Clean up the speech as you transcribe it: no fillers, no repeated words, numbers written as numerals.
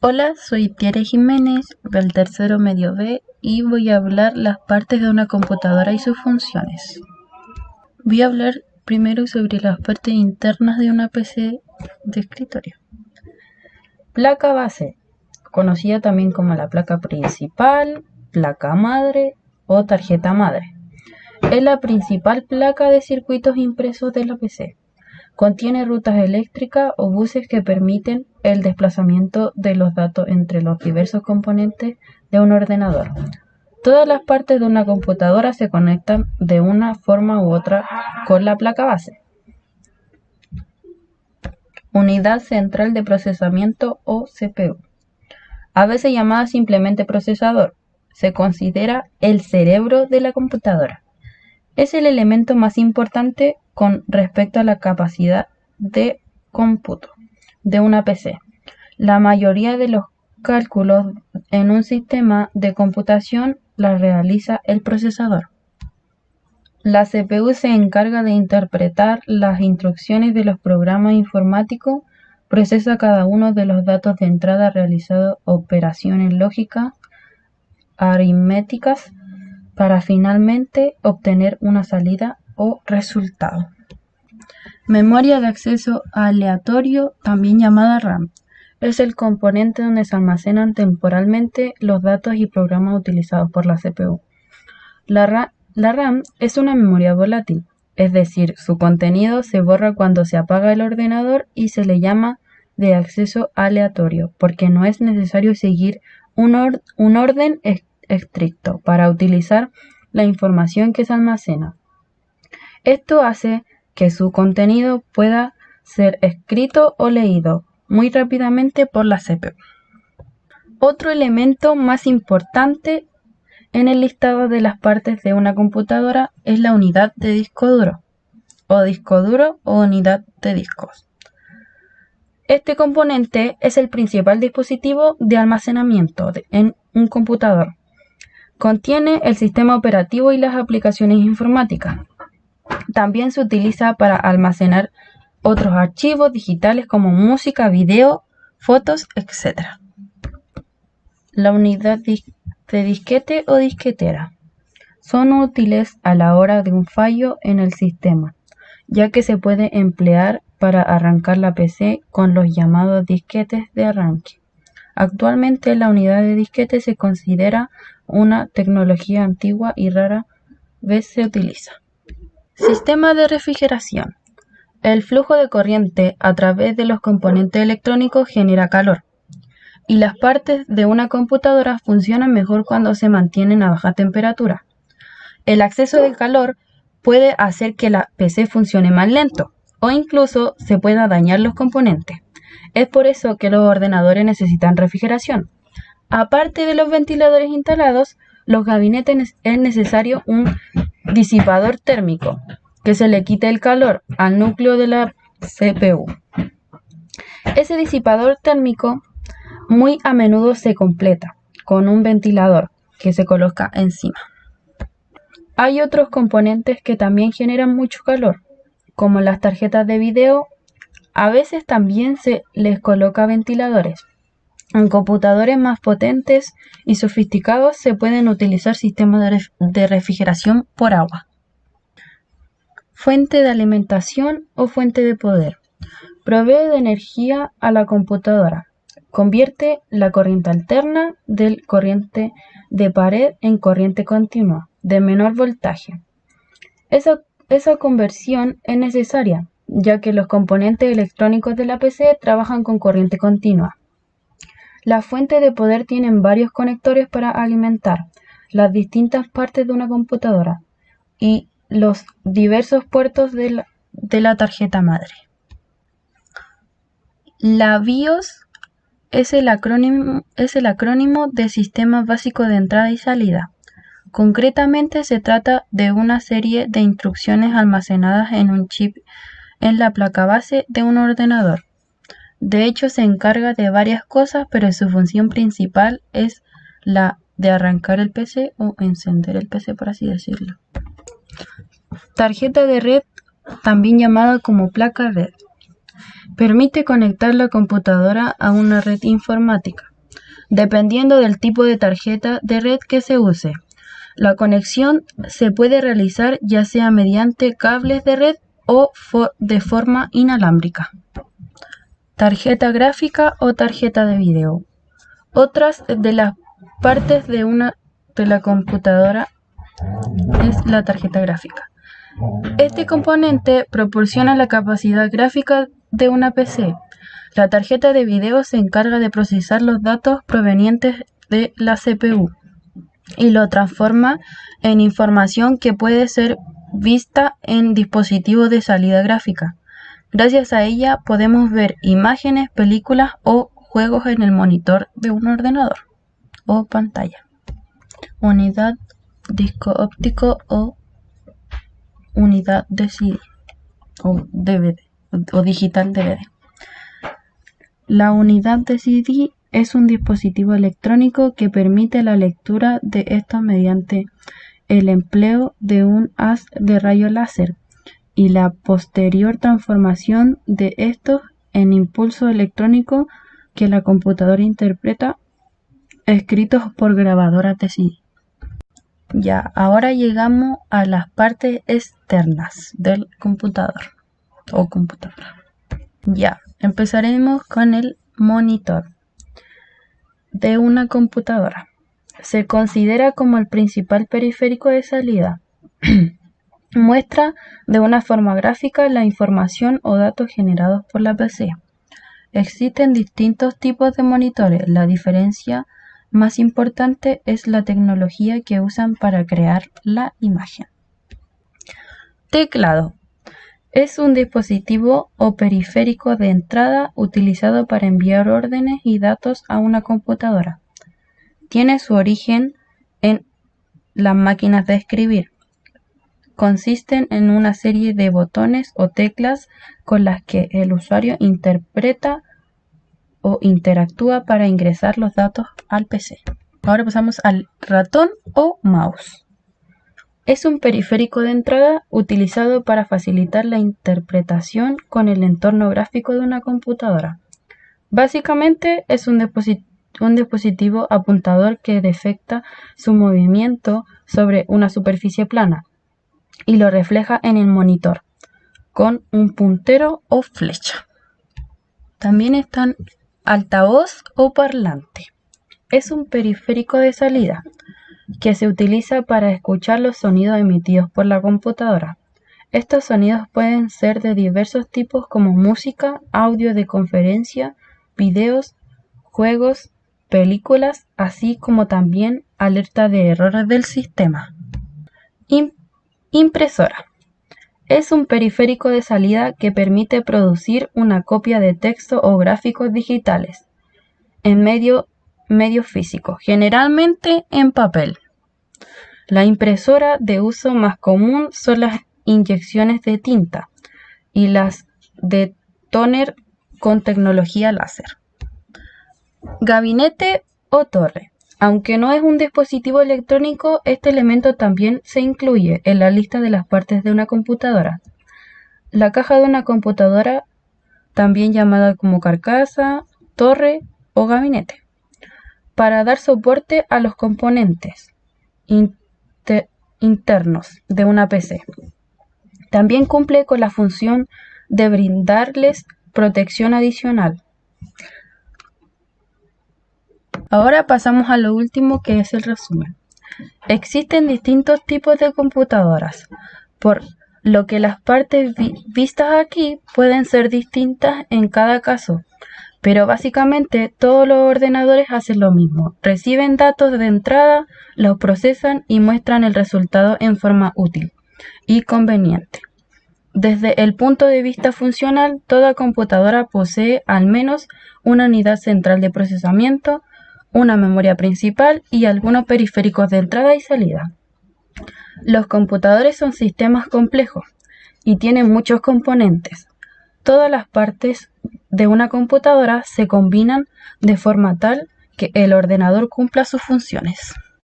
Hola, soy Tiare Jiménez del tercero medio B y voy a hablar las partes de una computadora y sus funciones. Voy a hablar primero sobre las partes internas de una PC de escritorio. Placa base, conocida también como la placa principal, placa madre o tarjeta madre. Es la principal placa de circuitos impresos de la PC. Contiene rutas eléctricas o buses que permiten el desplazamiento de los datos entre los diversos componentes de un ordenador. Todas las partes de una computadora se conectan de una forma u otra con la placa base. Unidad Central de Procesamiento o CPU. A veces llamada simplemente procesador, se considera el cerebro de la computadora. Es el elemento más importante con respecto a la capacidad de cómputo de una PC. La mayoría de los cálculos en un sistema de computación la realiza el procesador. La CPU se encarga de interpretar las instrucciones de los programas informáticos, procesa cada uno de los datos de entrada realizando operaciones lógicas, aritméticas, para finalmente obtener una salida o resultado. Memoria de acceso aleatorio, también llamada RAM, es el componente donde se almacenan temporalmente los datos y programas utilizados por la CPU. La RAM es una memoria volátil, es decir, su contenido se borra cuando se apaga el ordenador y se le llama de acceso aleatorio, porque no es necesario seguir un orden estricto para utilizar la información que se almacena. Esto hace que su contenido pueda ser escrito o leído muy rápidamente por la CPU. Otro elemento más importante en el listado de las partes de una computadora es la unidad de disco duro o unidad de discos. Este componente es el principal dispositivo de almacenamiento en un computador. Contiene el sistema operativo y las aplicaciones informáticas. También se utiliza para almacenar otros archivos digitales como música, video, fotos, etc. La unidad de disquete o disquetera son útiles a la hora de un fallo en el sistema, ya que se puede emplear para arrancar la PC con los llamados disquetes de arranque. Actualmente la unidad de disquete se considera una tecnología antigua y rara vez se utiliza. Sistema de refrigeración. El flujo de corriente a través de los componentes electrónicos genera calor, y las partes de una computadora funcionan mejor cuando se mantienen a baja temperatura. El exceso de calor puede hacer que la PC funcione más lento, o incluso se pueda dañar los componentes. Es por eso que los ordenadores necesitan refrigeración. Aparte de los ventiladores instalados, los gabinetes es necesario un disipador térmico, que se le quite el calor al núcleo de la CPU. Ese disipador térmico muy a menudo se completa con un ventilador que se coloca encima. Hay otros componentes que también generan mucho calor, como las tarjetas de video. A veces también se les coloca ventiladores. En computadores más potentes y sofisticados se pueden utilizar sistemas de refrigeración por agua. Fuente de alimentación o fuente de poder. Provee de energía a la computadora. Convierte la corriente alterna del corriente de pared en corriente continua de menor voltaje. Esa conversión es necesaria, ya que los componentes electrónicos de la PC trabajan con corriente continua. Las fuentes de poder tienen varios conectores para alimentar las distintas partes de una computadora y los diversos puertos de la tarjeta madre. La BIOS es el acrónimo de Sistema Básico de Entrada y Salida. Concretamente se trata de una serie de instrucciones almacenadas en un chip en la placa base de un ordenador. De hecho, se encarga de varias cosas, pero su función principal es la de arrancar el PC o encender el PC, por así decirlo. Tarjeta de red, también llamada como placa red. Permite conectar la computadora a una red informática, dependiendo del tipo de tarjeta de red que se use. La conexión se puede realizar ya sea mediante cables de red o de forma inalámbrica. Tarjeta gráfica o tarjeta de video. Otras de las partes de la computadora es la tarjeta gráfica. Este componente proporciona la capacidad gráfica de una PC. La tarjeta de video se encarga de procesar los datos provenientes de la CPU y lo transforma en información que puede ser vista en dispositivos de salida gráfica. Gracias a ella podemos ver imágenes, películas o juegos en el monitor de un ordenador o pantalla. Unidad disco óptico o unidad de CD o DVD o digital DVD. La unidad de CD es un dispositivo electrónico que permite la lectura de estos mediante el empleo de un haz de rayo láser y la posterior transformación de estos en impulso electrónico que la computadora interpreta, escritos por grabadoras de CD. Ya, ahora llegamos a las partes externas del computador o computadora. Ya, empezaremos con el monitor de una computadora. Se considera como el principal periférico de salida. Muestra de una forma gráfica la información o datos generados por la PC. Existen distintos tipos de monitores. La diferencia más importante es la tecnología que usan para crear la imagen. Teclado. Es un dispositivo o periférico de entrada utilizado para enviar órdenes y datos a una computadora. Tiene su origen en las máquinas de escribir. Consisten en una serie de botones o teclas con las que el usuario interpreta o interactúa para ingresar los datos al PC. Ahora pasamos al ratón o mouse. Es un periférico de entrada utilizado para facilitar la interpretación con el entorno gráfico de una computadora. Básicamente es un dispositivo apuntador que defecta su movimiento sobre una superficie plana y lo refleja en el monitor con un puntero o flecha. También están altavoz o parlante. Es un periférico de salida que se utiliza para escuchar los sonidos emitidos por la computadora. Estos sonidos pueden ser de diversos tipos como música, audio de conferencia, videos, juegos, películas, así como también alerta de errores del sistema. Impresora. Es un periférico de salida que permite producir una copia de texto o gráficos digitales en medio físico, generalmente en papel. La impresora de uso más común son las inyecciones de tinta y las de tóner con tecnología láser. Gabinete o torre. Aunque no es un dispositivo electrónico, este elemento también se incluye en la lista de las partes de una computadora. La caja de una computadora, también llamada como carcasa, torre o gabinete, para dar soporte a los componentes internos de una PC. También cumple con la función de brindarles protección adicional. Ahora pasamos a lo último, que es el resumen. Existen distintos tipos de computadoras, por lo que las partes vistas aquí pueden ser distintas en cada caso, pero básicamente todos los ordenadores hacen lo mismo. Reciben datos de entrada, los procesan y muestran el resultado en forma útil y conveniente. Desde el punto de vista funcional, toda computadora posee al menos una unidad central de procesamiento, una memoria principal y algunos periféricos de entrada y salida. Los computadores son sistemas complejos y tienen muchos componentes. Todas las partes de una computadora se combinan de forma tal que el ordenador cumpla sus funciones.